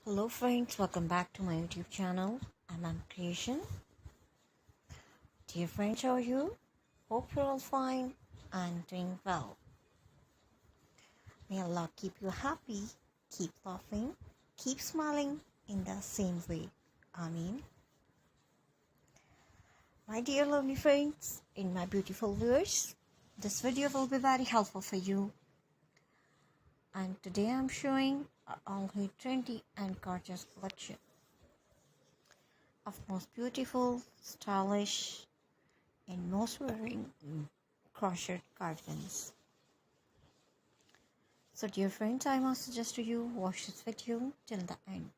Hello friends, welcome back to my YouTube channel. I'm Creation. Dear friends, how are you? Hope you're all fine and doing well. May Allah keep you happy, keep laughing, keep smiling in the same way. Ameen. My dear lovely friends, and my beautiful viewers, this video will be very helpful for you. And today I'm showing a only trendy and gorgeous collection of most beautiful, stylish, and most wearing crochet cardigans. So dear friends, I must suggest to you watch this video till the end.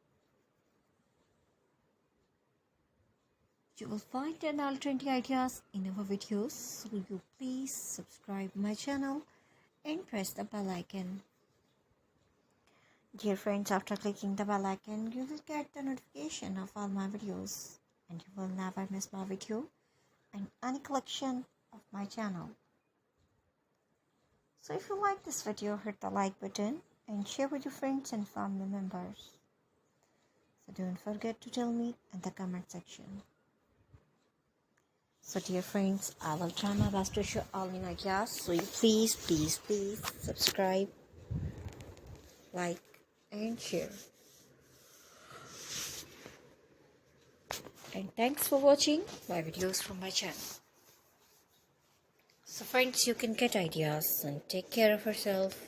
You will find 10 or 20 ideas in our videos, so you please subscribe my channel and press the bell icon. Dear friends, after clicking the bell icon, you will get the notification of all my videos and you will never miss my video and any collection of my channel. So if you like this video, hit the like button and share with your friends and family members. So don't forget to tell me in the comment section. So dear friends, I will try my best to show all in ideas. So you please subscribe, like and share. And thanks for watching my videos from my channel. So friends, you can get ideas and take care of yourself.